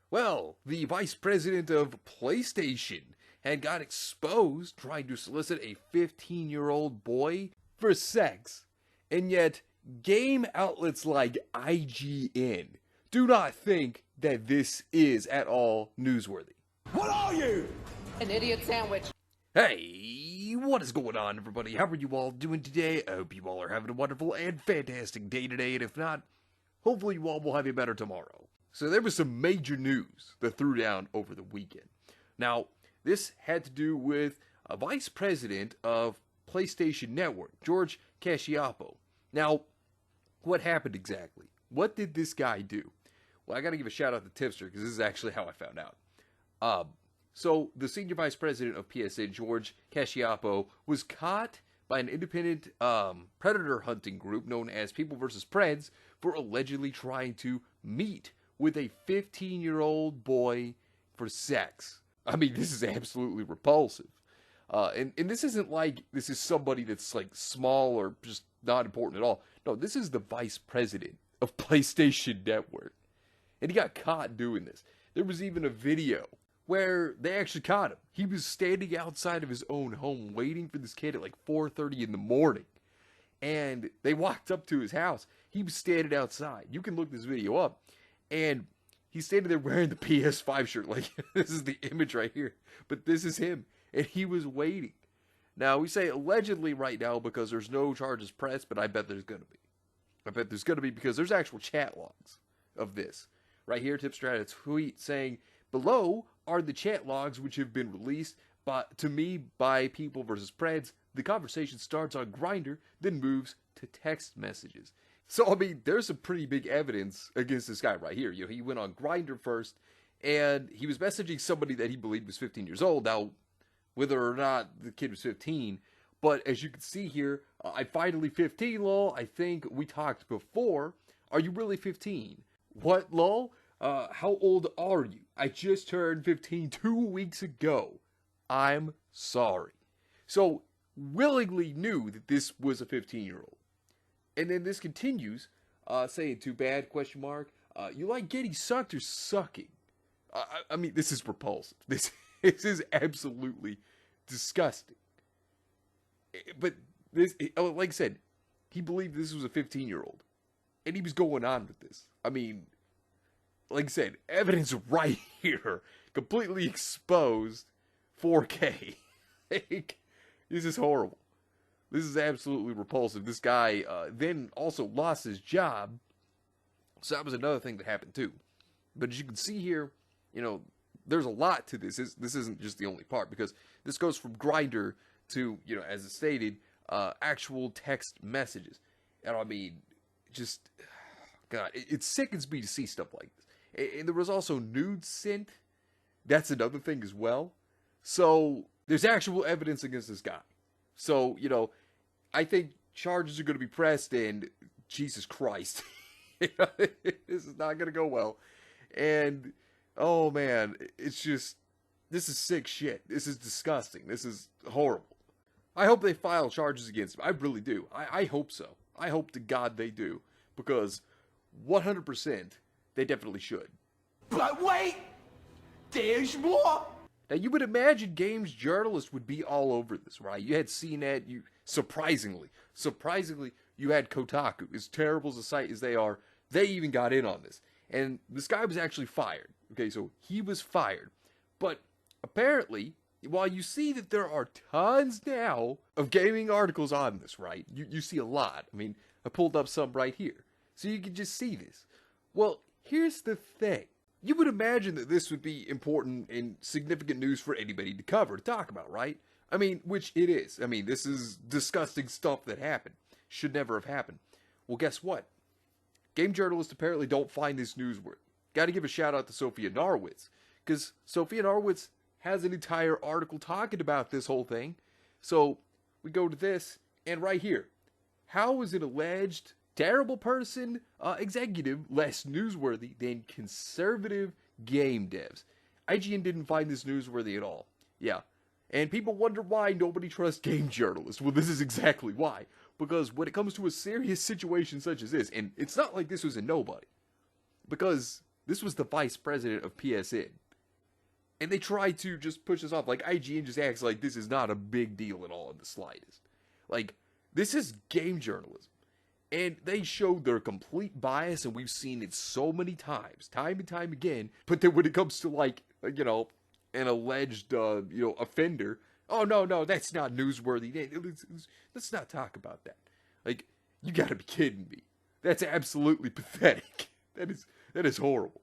Well, the vice president of PlayStation had got exposed trying to solicit a 15-year-old boy for sex. And yet, game outlets like IGN do not think that this is at all newsworthy. What are you? An idiot sandwich. Hey, what is going on, everybody? How are you all doing today? I hope you all are having a wonderful and fantastic day today, and if not, hopefully you all will have a better tomorrow. So there was some major news that threw down over the weekend. Now, this had to do with a vice president of PlayStation Network, George Cacioppo. Now, what happened exactly? What did this guy do? Well, I got to give a shout out to Tipster, because this is actually how I found out. So the senior vice president of PSN, George Cacioppo, was caught by an independent predator hunting group known as People vs. Preds for allegedly trying to meet with a 15-year-old boy for sex. I mean, this is absolutely repulsive. And this isn't like this is somebody that's like small or just not important at all. No, this is the vice president of PlayStation Network. And he got caught doing this. There was even a video where they actually caught him. He was standing outside of his own home waiting for this kid at like 4:30 in the morning. And they walked up to his house. He was standing outside. You can look this video up. And he's standing there wearing the PS5 shirt. Like, this is the image right here. But this is him. And he was waiting. Now, we say allegedly right now because there's no charges pressed, but I bet there's going to be. I bet there's going to be because there's actual chat logs of this. Right here, Tipster had a tweet saying, below are the chat logs which have been released to me by People vs. Preds. The conversation starts on Grindr, then moves to text messages. So, I mean, there's some pretty big evidence against this guy right here. You know, he went on Grindr first, and he was messaging somebody that he believed was 15 years old. Now, whether or not the kid was 15, but as you can see here, I finally 15, lol. I think we talked before. Are you really 15? What, lol? How old are you? I just turned 15 2 weeks ago. I'm sorry. So, willingly knew that this was a 15-year-old. And then this continues, saying, too bad, question mark. You like getting sucked or sucking? I mean, this is repulsive. This is absolutely disgusting. But this, like I said, he believed this was a 15-year-old. And he was going on with this. I mean, like I said, evidence right here. Completely exposed 4K. Like, this is horrible. This is absolutely repulsive. This guy then also lost his job. So that was another thing that happened too. But as you can see here, you know, there's a lot to this. This isn't just the only part, because this goes from Grindr to, you know, as it stated, actual text messages. And I mean, just, God, it sickens me to see stuff like this. And there was also nudes sent. That's another thing as well. So there's actual evidence against this guy. So, you know, I think charges are going to be pressed, and Jesus Christ, this is not going to go well. And, oh man, it's just, this is sick shit. This is disgusting. This is horrible. I hope they file charges against him. I really do. I hope so. I hope to God they do, because 100% they definitely should. But wait! There's more! Now, you would imagine games journalists would be all over this, right? You had CNET, surprisingly, you had Kotaku. As terrible as a site as they are, they even got in on this. And this guy was actually fired. Okay, so he was fired. But apparently, while you see that there are tons now of gaming articles on this, right? You see a lot. I mean, I pulled up some right here. So you can just see this. Well, here's the thing. You would imagine that this would be important and significant news for anybody to cover, to talk about, right? I mean, which it is. I mean, this is disgusting stuff that happened. Should never have happened. Well, guess what? Game journalists apparently don't find this newsworthy. Got to give a shout out to Sophia Narwitz, because Sophia Narwitz has an entire article talking about this whole thing. So we go to this, and right here. How is an alleged terrible person, executive, less newsworthy than conservative game devs? IGN didn't find this newsworthy at all. Yeah. And people wonder why nobody trusts game journalists. Well, this is exactly why. Because when it comes to a serious situation such as this, and it's not like this was a nobody. Because This was the vice president of PSN. And they tried to just push this off. Like, IGN just acts like this is not a big deal at all in the slightest. Like, this is game journalism. And they showed their complete bias, and we've seen it so many times, time and time again. But then when it comes to, like, you know, an alleged, offender, oh, no, that's not newsworthy. Let's not talk about that. Like, you gotta be kidding me. That's absolutely pathetic. That is horrible.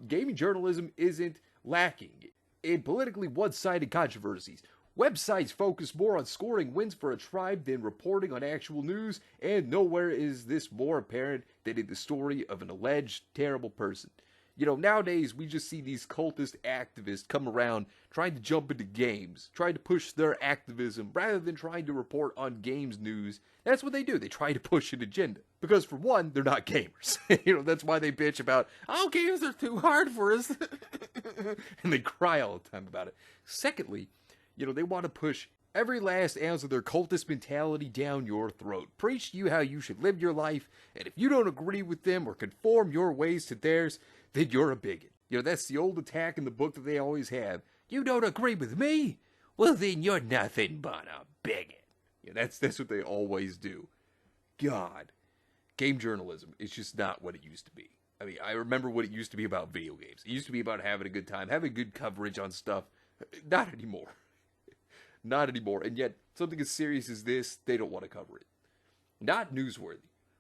Gaming journalism isn't lacking in politically one-sided controversies. Websites focus more on scoring wins for a tribe than reporting on actual news, and nowhere is this more apparent than in the story of an alleged terrible person. You know, nowadays we just see these cultist activists come around trying to jump into games, trying to push their activism rather than trying to report on games news. That's what they do. They try to push an agenda. Because for one, they're not gamers. That's why they bitch about, oh, games are too hard for us. And they cry all the time about it. Secondly, they want to push every last ounce of their cultist mentality down your throat. Preach to you how you should live your life, and if you don't agree with them or conform your ways to theirs, then you're a bigot. That's the old attack in the book that they always have. You don't agree with me? Well, then you're nothing but a bigot. That's what they always do. God. Game journalism is just not what it used to be. I mean, I remember what it used to be about video games. It used to be about having a good time, having good coverage on stuff. Not anymore. Not anymore. And yet, something as serious as this, they don't want to cover it. Not newsworthy.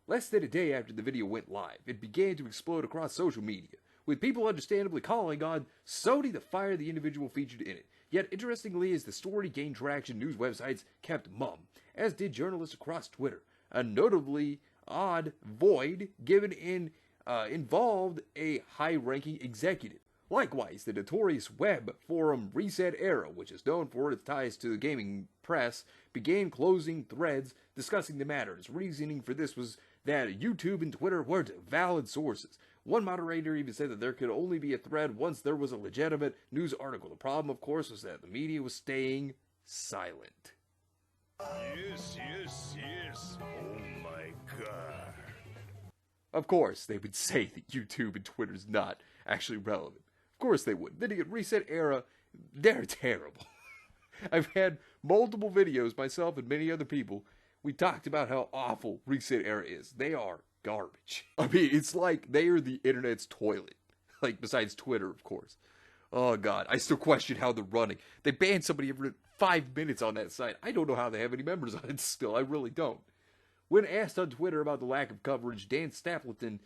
Less than a day after the video went live, it began to explode across social media, with people understandably calling on Sony to fire the individual featured in it. Yet, interestingly, as the story gained traction, news websites kept mum, as did journalists across Twitter. A notably odd void given involved a high-ranking executive. Likewise, the notorious web forum Reset Era, which is known for its ties to the gaming press, began closing threads discussing the matter. Its reasoning for this was that YouTube and Twitter weren't valid sources. One moderator even said that there could only be a thread once there was a legitimate news article. The problem, of course, was that the media was staying silent. Yes. Oh my God. Of course, they would say that YouTube and Twitter's not actually relevant. Of course they would. Then again, Reset Era, they're terrible. I've had multiple videos, myself and many other people, we talked about how awful Reset Era is. They are garbage. I mean, it's like they are the internet's toilet. Like, besides Twitter, of course. Oh, God. I still question how they're running. They banned somebody every 5 minutes on that site. I don't know how they have any members on it still. I really don't. When asked on Twitter about the lack of coverage, Dan Stapleton,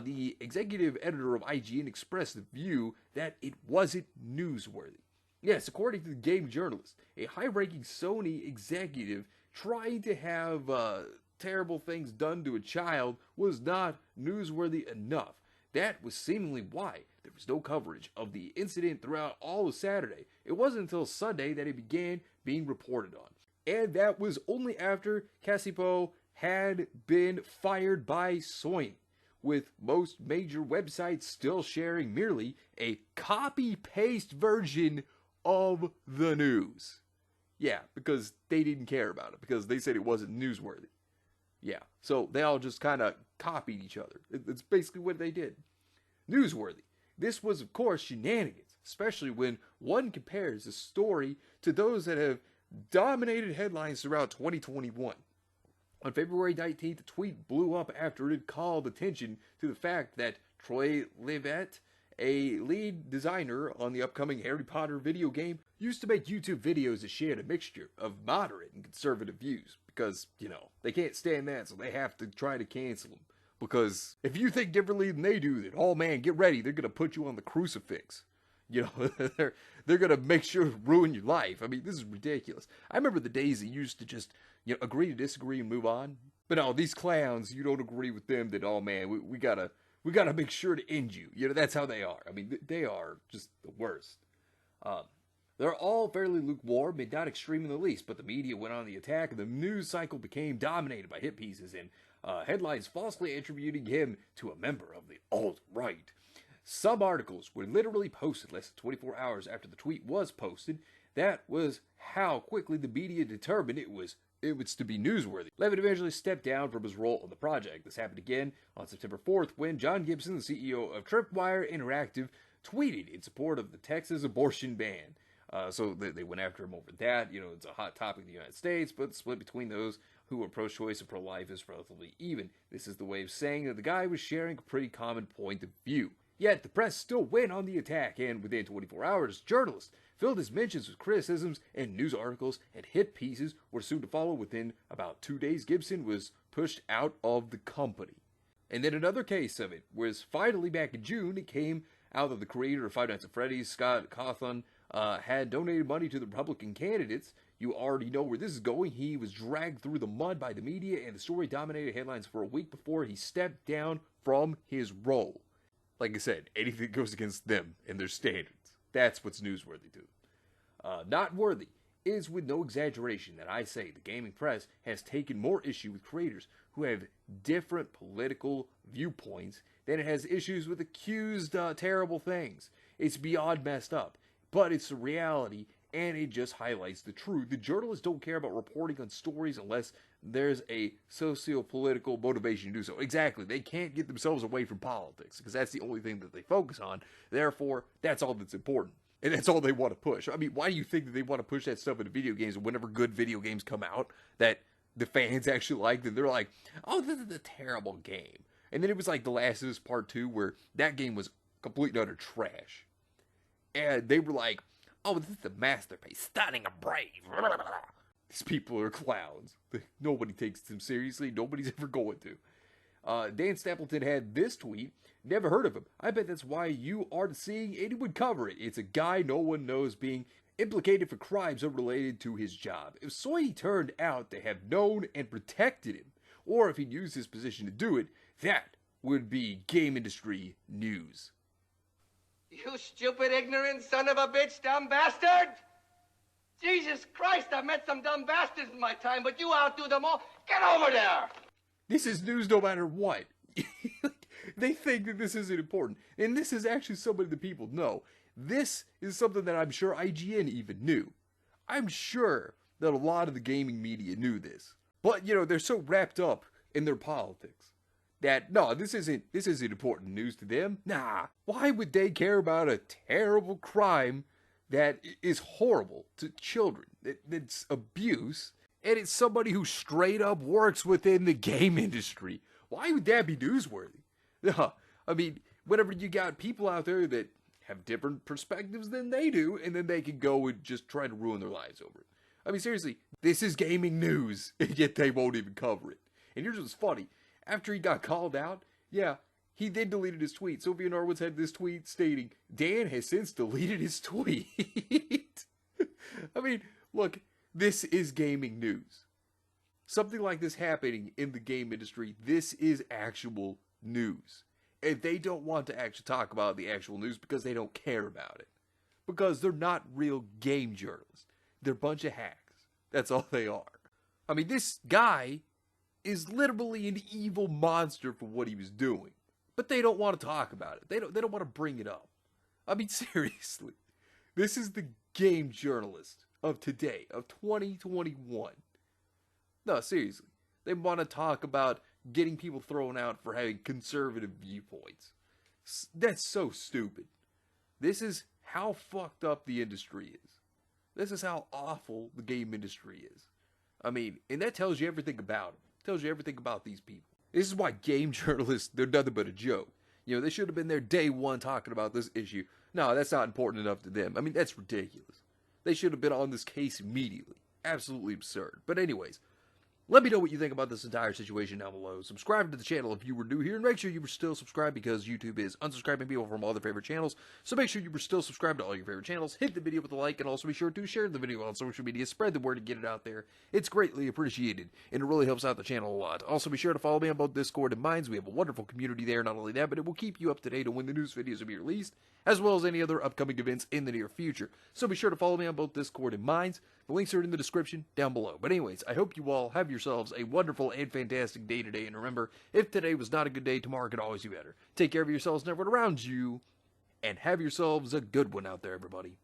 the executive editor of IGN, expressed the view that it wasn't newsworthy. Yes, according to the game journalist, a high-ranking Sony executive trying to have terrible things done to a child was not newsworthy enough. That was seemingly why there was no coverage of the incident throughout all of Saturday. It wasn't until Sunday that it began being reported on. And that was only after Casipo had been fired by Sony, with most major websites still sharing merely a copy-paste version of the news. Yeah, because they didn't care about it, because they said it wasn't newsworthy. Yeah, so they all just kind of copied each other. It's basically what they did. Newsworthy. This was, of course, shenanigans, especially when one compares the story to those that have dominated headlines throughout 2021. On February 19th, the tweet blew up after it called attention to the fact that Troy Levitt, a lead designer on the upcoming Harry Potter video game, used to make YouTube videos that shared a mixture of moderate and conservative views because, they can't stand that, so they have to try to cancel them. Because if you think differently than they do, then, oh man, get ready, they're going to put you on the crucifix. They're going to make sure to ruin your life. I mean, this is ridiculous. I remember the days that you used to just, agree to disagree and move on. But no, these clowns, you don't agree with them, then, oh man, we gotta make sure to end you. That's how they are. I mean, they are just the worst. They're all fairly lukewarm and not extreme in the least, but the media went on the attack and the news cycle became dominated by hit pieces and headlines falsely attributing him to a member of the alt-right. Some articles were literally posted less than 24 hours after the tweet was posted. That was how quickly the media determined it was it was to be newsworthy. Levitt eventually stepped down from his role on the project. This happened again on September 4th when John Gibson, the CEO of Tripwire Interactive, tweeted in support of the Texas abortion ban. So they went after him over that. You know, it's a hot topic in the United States, but the split between those who are pro-choice and pro-life is relatively even. This is the way of saying that the guy was sharing a pretty common point of view. Yet, the press still went on the attack, and within 24 hours, journalists filled his mentions with criticisms, and news articles and hit pieces were soon to follow. Within about 2 days, Gibson was pushed out of the company. And then another case of it was finally back in June. It came out that the creator of Five Nights at Freddy's, Scott Cawthon, had donated money to the Republican candidates. You already know where this is going. He was dragged through the mud by the media, and the story dominated headlines for a week before he stepped down from his role. Like I said, anything goes against them and their standards. That's what's newsworthy to them. Not worthy is, with no exaggeration, that I say the gaming press has taken more issue with creators who have different political viewpoints than it has issues with accused terrible things. It's beyond messed up, but it's the reality, and it just highlights the truth. The journalists don't care about reporting on stories unless there's a socio-political motivation to do so. Exactly. They can't get themselves away from politics because that's the only thing that they focus on. Therefore, that's all that's important. And that's all they want to push. I mean, why do you think that they want to push that stuff into video games whenever good video games come out that the fans actually like? Then they're like, oh, this is a terrible game. And then it was like The Last of Us Part 2 where that game was complete and utter trash. And they were like, oh, this is a masterpiece, stunning and brave. These people are clowns. Nobody takes them seriously. Nobody's ever going to. Dan Stapleton had this tweet. Never heard of him. I bet that's why you aren't seeing anyone cover it. It's a guy no one knows being implicated for crimes unrelated to his job. If Sony turned out to have known and protected him, or if he'd used his position to do it, that would be game industry news. You stupid, ignorant son of a bitch, dumb bastard! Jesus Christ, I've met some dumb bastards in my time, but you outdo them all. Get over there! This is news no matter what. They think that this isn't important. And this is actually something that people know. This is something that I'm sure IGN even knew. I'm sure that a lot of the gaming media knew this. But, you know, they're so wrapped up in their politics that, no, this isn't important news to them. Nah, why would they care about a terrible crime that is horrible to children? It's abuse, and it's somebody who straight up works within the game industry. Why would that be newsworthy? I mean, whenever you got people out there that have different perspectives than they do, and then they can go and just try to ruin their lives over it. I mean, seriously, this is gaming news, and yet they won't even cover it. And here's what's funny. After he got called out, yeah, he then deleted his tweet. Sophia Norwood's had this tweet stating, Dan has since deleted his tweet. I mean, look, this is gaming news. Something like this happening in the game industry, this is actual news. And they don't want to actually talk about the actual news because they don't care about it. Because they're not real game journalists. They're a bunch of hacks. That's all they are. I mean, this guy is literally an evil monster for what he was doing. But they don't want to talk about it. They don't want to bring it up. I mean, seriously. This is the game journalist of today, of 2021. No, seriously. They want to talk about getting people thrown out for having conservative viewpoints. That's so stupid. This is how fucked up the industry is. This is how awful the game industry is. I mean, and that tells you everything about them. It tells you everything about these people. This is why game journalists, they're nothing but a joke. You know, they should have been there day one talking about this issue. No, that's not important enough to them. I mean, that's ridiculous. They should have been on this case immediately. Absolutely absurd. But anyways, let me know what you think about this entire situation down below. Subscribe to the channel if you were new here, and make sure you were still subscribed because YouTube is unsubscribing people from all their favorite channels. So make sure you were still subscribed to all your favorite channels. Hit the video with a like, and also be sure to share the video on social media. Spread the word and get it out there. It's greatly appreciated, and it really helps out the channel a lot. Also, be sure to follow me on both Discord and Minds. We have a wonderful community there. Not only that, but it will keep you up to date on when the news videos will be released, as well as any other upcoming events in the near future. So be sure to follow me on both Discord and Minds. The links are in the description down below. But anyways, I hope you all have yourselves a wonderful and fantastic day today. And remember, if today was not a good day, tomorrow could always be better. Take care of yourselves and everyone around you, and have yourselves a good one out there, everybody.